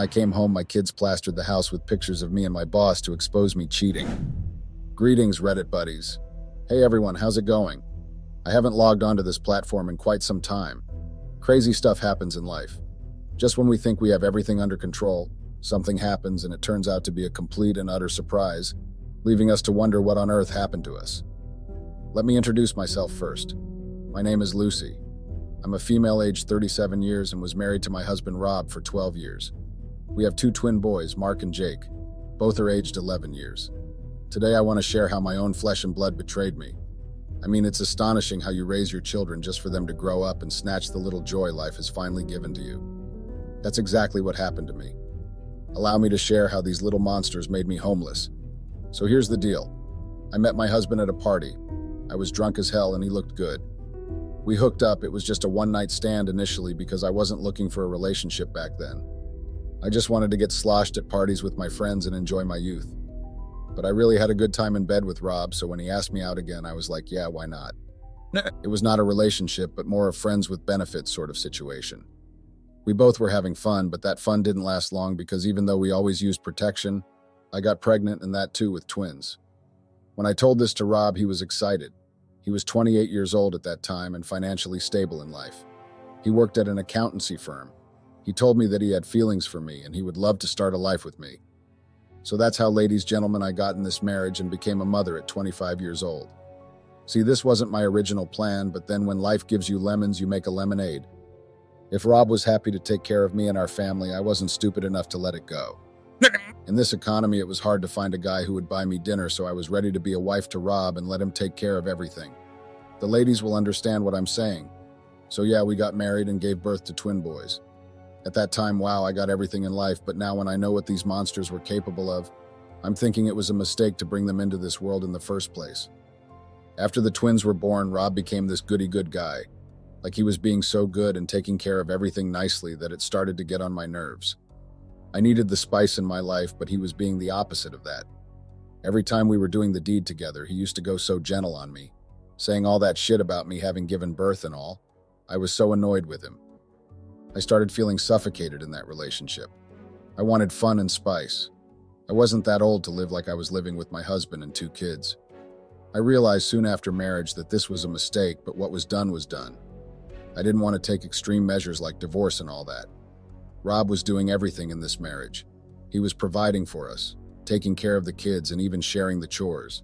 I came home, my kids plastered the house with pictures of me and my boss to expose me cheating. Greetings, Reddit buddies. Hey everyone, how's it going? I haven't logged onto this platform in quite some time. Crazy stuff happens in life. Just when we think we have everything under control, something happens and it turns out to be a complete and utter surprise, leaving us to wonder what on earth happened to us. Let me introduce myself first. My name is Lucy. I'm a female aged 37 years and was married to my husband Rob for 12 years. We have two twin boys, Mark and Jake. Both are aged 11 years. Today I want to share how my own flesh and blood betrayed me. I mean, it's astonishing how you raise your children just for them to grow up and snatch the little joy life has finally given to you. That's exactly what happened to me. Allow me to share how these little monsters made me homeless. So here's the deal. I met my husband at a party. I was drunk as hell and he looked good. We hooked up. It was just a one-night stand initially because I wasn't looking for a relationship back then. I just wanted to get sloshed at parties with my friends and enjoy my youth. But I really had a good time in bed with Rob, so when he asked me out again, I was like, yeah, why not? It was not a relationship, but more a friends with benefits sort of situation. We both were having fun, but that fun didn't last long because even though we always used protection, I got pregnant and that too with twins. When I told this to Rob, he was excited. He was 28 years old at that time and financially stable in life. He worked at an accountancy firm. He told me that he had feelings for me and he would love to start a life with me. So that's how, ladies, gentlemen, I got in this marriage and became a mother at 25 years old. See, this wasn't my original plan, but then when life gives you lemons, you make a lemonade. If Rob was happy to take care of me and our family, I wasn't stupid enough to let it go. In this economy, it was hard to find a guy who would buy me dinner, so I was ready to be a wife to Rob and let him take care of everything. The ladies will understand what I'm saying. So yeah, we got married and gave birth to twin boys. At that time, wow, I got everything in life, but now when I know what these monsters were capable of, I'm thinking it was a mistake to bring them into this world in the first place. After the twins were born, Rob became this goody-good guy. Like he was being so good and taking care of everything nicely that it started to get on my nerves. I needed the spice in my life, but he was being the opposite of that. Every time we were doing the deed together, he used to go so gentle on me, saying all that shit about me having given birth and all. I was so annoyed with him. I started feeling suffocated in that relationship. I wanted fun and spice. I wasn't that old to live like I was living with my husband and two kids. I realized soon after marriage that this was a mistake, but what was done was done. I didn't want to take extreme measures like divorce and all that. Rob was doing everything in this marriage. He was providing for us, taking care of the kids, and even sharing the chores.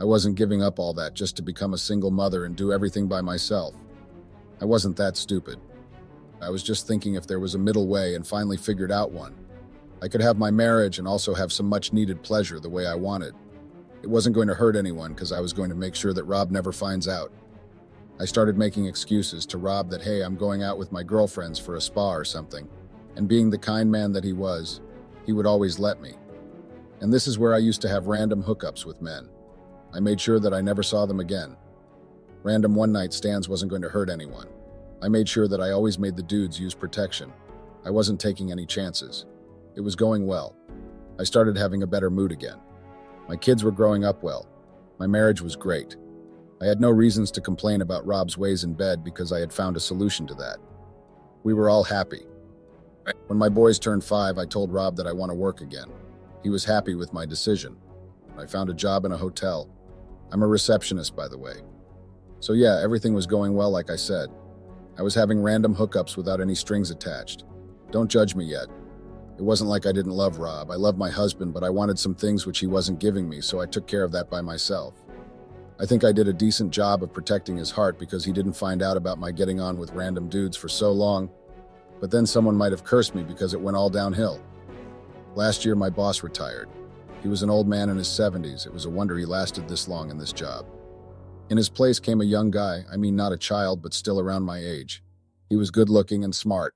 I wasn't giving up all that just to become a single mother and do everything by myself. I wasn't that stupid. I was just thinking if there was a middle way and finally figured out one. I could have my marriage and also have some much-needed pleasure the way I wanted. It wasn't going to hurt anyone because I was going to make sure that Rob never finds out. I started making excuses to Rob that, hey, I'm going out with my girlfriends for a spa or something. And being the kind man that he was, he would always let me. And this is where I used to have random hookups with men. I made sure that I never saw them again. Random one-night stands wasn't going to hurt anyone. I made sure that I always made the dudes use protection. I wasn't taking any chances. It was going well. I started having a better mood again. My kids were growing up well. My marriage was great. I had no reasons to complain about Rob's ways in bed because I had found a solution to that. We were all happy. When my boys turned 5, I told Rob that I want to work again. He was happy with my decision. I found a job in a hotel. I'm a receptionist, by the way. So yeah, everything was going well like I said. I was having random hookups without any strings attached. Don't judge me yet. It wasn't like I didn't love Rob. I loved my husband, but I wanted some things which he wasn't giving me, so I took care of that by myself. I think I did a decent job of protecting his heart because he didn't find out about my getting on with random dudes for so long. But then someone might have cursed me because it went all downhill. Last year, my boss retired. He was an old man in his 70s. It was a wonder he lasted this long in this job. In his place came a young guy, I mean not a child, but still around my age. He was good-looking and smart.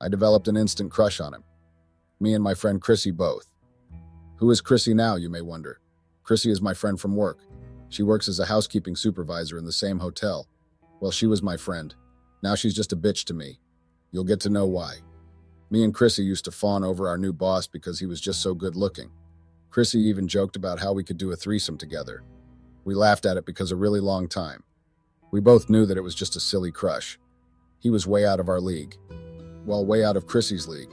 I developed an instant crush on him. Me and my friend Chrissy both. Who is Chrissy now, you may wonder? Chrissy is my friend from work. She works as a housekeeping supervisor in the same hotel. Well, she was my friend. Now she's just a bitch to me. You'll get to know why. Me and Chrissy used to fawn over our new boss because he was just so good-looking. Chrissy even joked about how we could do a threesome together. We laughed at it because a really long time. We both knew that it was just a silly crush. He was way out of our league. Well, way out of Chrissy's league.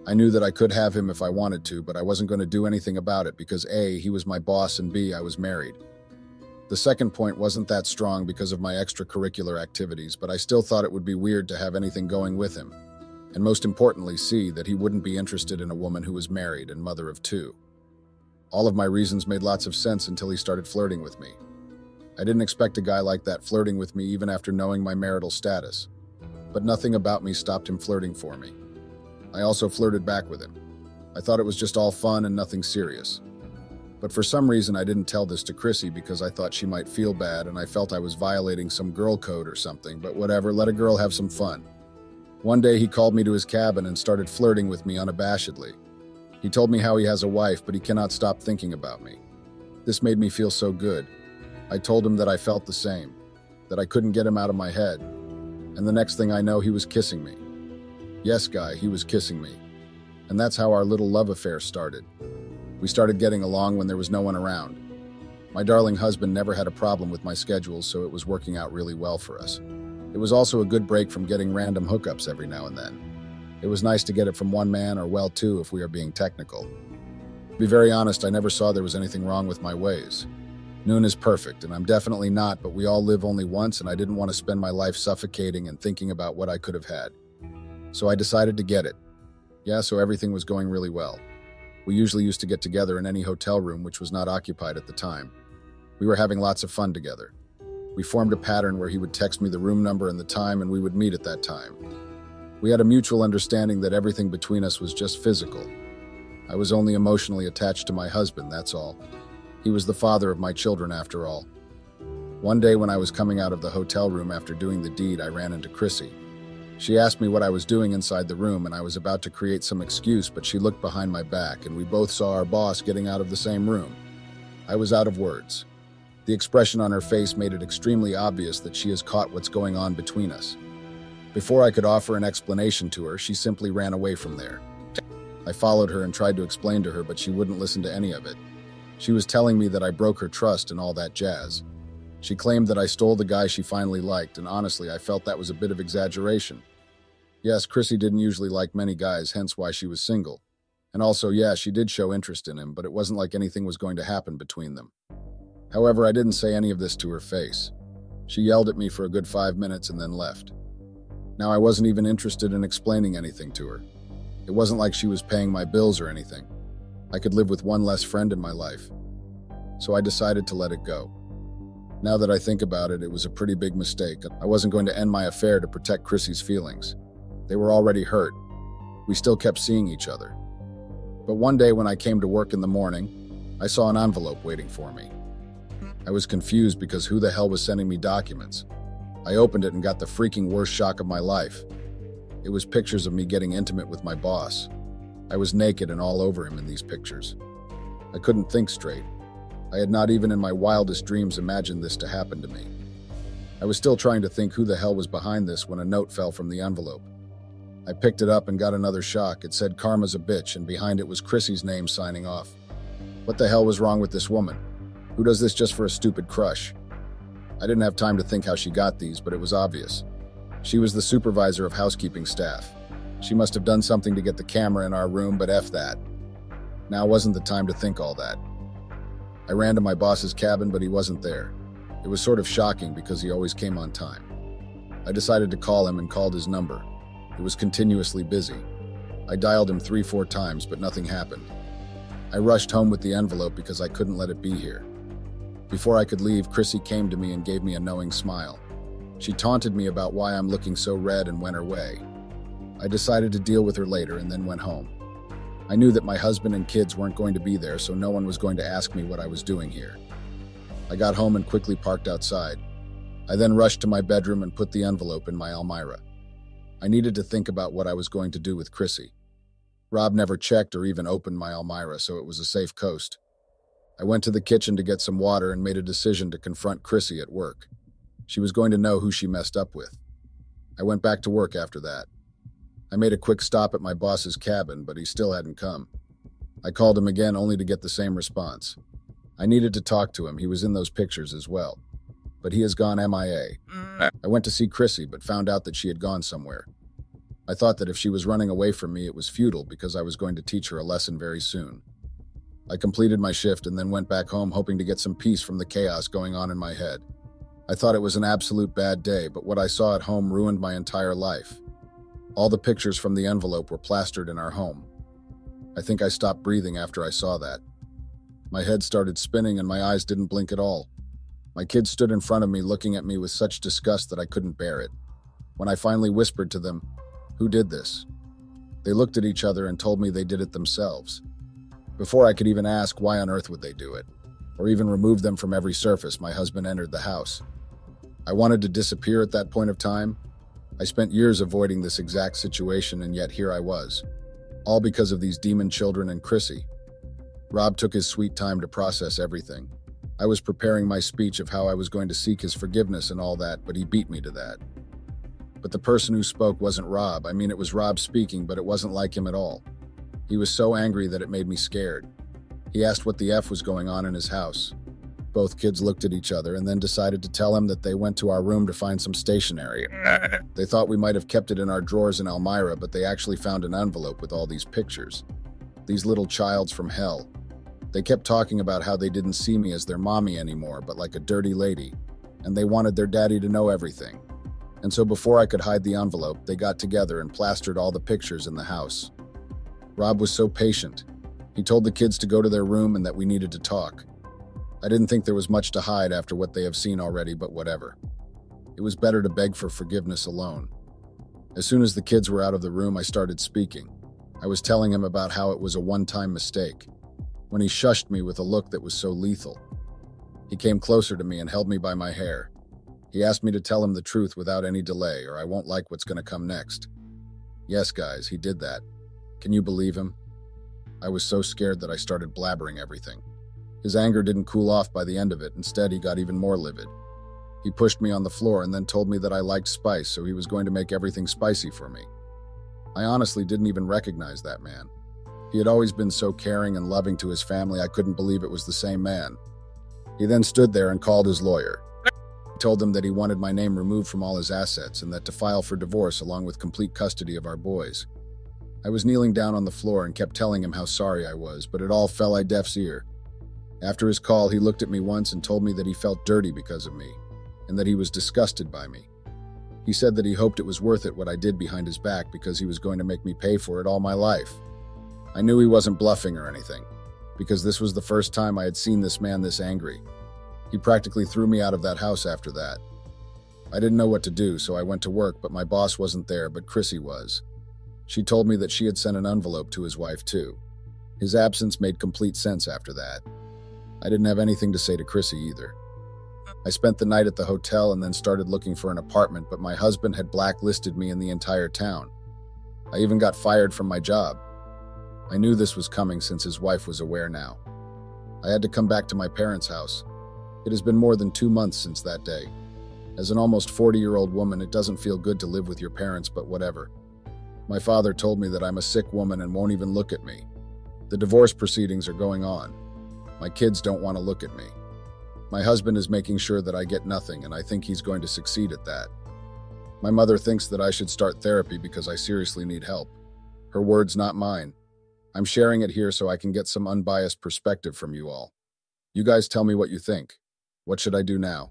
I knew that I could have him if I wanted to, but I wasn't going to do anything about it because A, he was my boss, and B, I was married. The second point wasn't that strong because of my extracurricular activities, but I still thought it would be weird to have anything going with him. And most importantly, C, that he wouldn't be interested in a woman who was married and mother of 2. All of my reasons made lots of sense until he started flirting with me. I didn't expect a guy like that flirting with me even after knowing my marital status. But nothing about me stopped him flirting for me. I also flirted back with him. I thought it was just all fun and nothing serious. But for some reason I didn't tell this to Chrissy because I thought she might feel bad and I felt I was violating some girl code or something, but whatever, let a girl have some fun. One day he called me to his cabin and started flirting with me unabashedly. He told me how he has a wife, but he cannot stop thinking about me. This made me feel so good. I told him that I felt the same, that I couldn't get him out of my head. And the next thing I know, he was kissing me. Yes, guy, he was kissing me. And that's how our little love affair started. We started getting along when there was no one around. My darling husband never had a problem with my schedule, so it was working out really well for us. It was also a good break from getting random hookups every now and then. It was nice to get it from one man, or well, two if we are being technical. To be very honest, I never saw there was anything wrong with my ways. Noon is perfect, and I'm definitely not, but we all live only once, and I didn't want to spend my life suffocating and thinking about what I could have had. So I decided to get it. Yeah, so everything was going really well. We usually used to get together in any hotel room which was not occupied at the time. We were having lots of fun together. We formed a pattern where he would text me the room number and the time, and we would meet at that time. We had a mutual understanding that everything between us was just physical. I was only emotionally attached to my husband, that's all. He was the father of my children, after all. One day when I was coming out of the hotel room after doing the deed, I ran into Chrissy. She asked me what I was doing inside the room, and I was about to create some excuse, but she looked behind my back, and we both saw our boss getting out of the same room. I was out of words. The expression on her face made it extremely obvious that she has caught what's going on between us. Before I could offer an explanation to her, she simply ran away from there. I followed her and tried to explain to her, but she wouldn't listen to any of it. She was telling me that I broke her trust and all that jazz. She claimed that I stole the guy she finally liked, and honestly, I felt that was a bit of exaggeration. Yes, Chrissy didn't usually like many guys, hence why she was single. And also, yeah, she did show interest in him, but it wasn't like anything was going to happen between them. However, I didn't say any of this to her face. She yelled at me for a good 5 minutes and then left. Now, I wasn't even interested in explaining anything to her. It wasn't like she was paying my bills or anything. I could live with one less friend in my life. So I decided to let it go. Now that I think about it, it was a pretty big mistake. I wasn't going to end my affair to protect Chrissy's feelings. They were already hurt. We still kept seeing each other. But one day when I came to work in the morning, I saw an envelope waiting for me. I was confused because who the hell was sending me documents? I opened it and got the freaking worst shock of my life. It was pictures of me getting intimate with my boss. I was naked and all over him in these pictures. I couldn't think straight. I had not even in my wildest dreams imagined this to happen to me. I was still trying to think who the hell was behind this when a note fell from the envelope. I picked it up and got another shock. It said "Karma's a bitch," and behind it was Chrissy's name signing off. What the hell was wrong with this woman? Who does this just for a stupid crush? I didn't have time to think how she got these, but it was obvious. She was the supervisor of housekeeping staff. She must have done something to get the camera in our room, but F that. Now wasn't the time to think all that. I ran to my boss's cabin, but he wasn't there. It was sort of shocking because he always came on time. I decided to call him and called his number. It was continuously busy. I dialed him 3-4 times, but nothing happened. I rushed home with the envelope because I couldn't let it be here. Before I could leave, Chrissy came to me and gave me a knowing smile. She taunted me about why I'm looking so red and went her way. I decided to deal with her later and then went home. I knew that my husband and kids weren't going to be there, so no one was going to ask me what I was doing here. I got home and quickly parked outside. I then rushed to my bedroom and put the envelope in my Almira. I needed to think about what I was going to do with Chrissy. Rob never checked or even opened my Almira, so it was a safe coast. I went to the kitchen to get some water and made a decision to confront Chrissy at work. She was going to know who she messed up with. I went back to work after that. I made a quick stop at my boss's cabin, but he still hadn't come. I called him again only to get the same response. I needed to talk to him. He was in those pictures as well. But he has gone MIA. I went to see Chrissy, but found out that she had gone somewhere. I thought that if she was running away from me, it was futile because I was going to teach her a lesson very soon. I completed my shift and then went back home hoping to get some peace from the chaos going on in my head. I thought it was an absolute bad day, but what I saw at home ruined my entire life. All the pictures from the envelope were plastered in our home. I think I stopped breathing after I saw that. My head started spinning and my eyes didn't blink at all. My kids stood in front of me looking at me with such disgust that I couldn't bear it. When I finally whispered to them, "Who did this?" they looked at each other and told me they did it themselves. Before I could even ask why on earth would they do it, or even remove them from every surface, my husband entered the house. I wanted to disappear at that point of time. I spent years avoiding this exact situation, and yet here I was. All because of these demon children and Chrissy. Rob took his sweet time to process everything. I was preparing my speech of how I was going to seek his forgiveness and all that, but he beat me to that. But the person who spoke wasn't Rob. I mean, it was Rob speaking, but it wasn't like him at all. He was so angry that it made me scared. He asked what the F was going on in his house. Both kids looked at each other and then decided to tell him that they went to our room to find some stationery. They thought we might have kept it in our drawers in Elmira, but they actually found an envelope with all these pictures. These little childs from hell. They kept talking about how they didn't see me as their mommy anymore, but like a dirty lady, and they wanted their daddy to know everything. And so before I could hide the envelope, they got together and plastered all the pictures in the house. Rob was so patient. He told the kids to go to their room and that we needed to talk. I didn't think there was much to hide after what they have seen already, but whatever. It was better to beg for forgiveness alone. As soon as the kids were out of the room, I started speaking. I was telling him about how it was a one-time mistake, when he shushed me with a look that was so lethal. He came closer to me and held me by my hair. He asked me to tell him the truth without any delay, or I won't like what's going to come next. Yes, guys, he did that. Can you believe him? I was so scared that I started blabbering everything. His anger didn't cool off by the end of it. Instead, he got even more livid. He pushed me on the floor and then told me that I liked spice, so he was going to make everything spicy for me. I honestly didn't even recognize that man. He had always been so caring and loving to his family, I couldn't believe it was the same man. He then stood there and called his lawyer. He told him that he wanted my name removed from all his assets and that to file for divorce along with complete custody of our boys. I was kneeling down on the floor and kept telling him how sorry I was, but it all fell on deaf ears. After his call, he looked at me once and told me that he felt dirty because of me, and that he was disgusted by me. He said that he hoped it was worth it what I did behind his back because he was going to make me pay for it all my life. I knew he wasn't bluffing or anything, because this was the first time I had seen this man this angry. He practically threw me out of that house after that. I didn't know what to do, so I went to work, but my boss wasn't there, but Chrissy was. She told me that she had sent an envelope to his wife too. His absence made complete sense after that. I didn't have anything to say to Chrissy either. I spent the night at the hotel and then started looking for an apartment, but my husband had blacklisted me in the entire town. I even got fired from my job. I knew this was coming since his wife was aware now. I had to come back to my parents' house. It has been more than 2 months since that day. As an almost 40-year-old woman, it doesn't feel good to live with your parents, but whatever. My father told me that I'm a sick woman and won't even look at me. The divorce proceedings are going on. My kids don't want to look at me. My husband is making sure that I get nothing, and I think he's going to succeed at that. My mother thinks that I should start therapy because I seriously need help. Her words, not mine. I'm sharing it here so I can get some unbiased perspective from you all. You guys tell me what you think. What should I do now?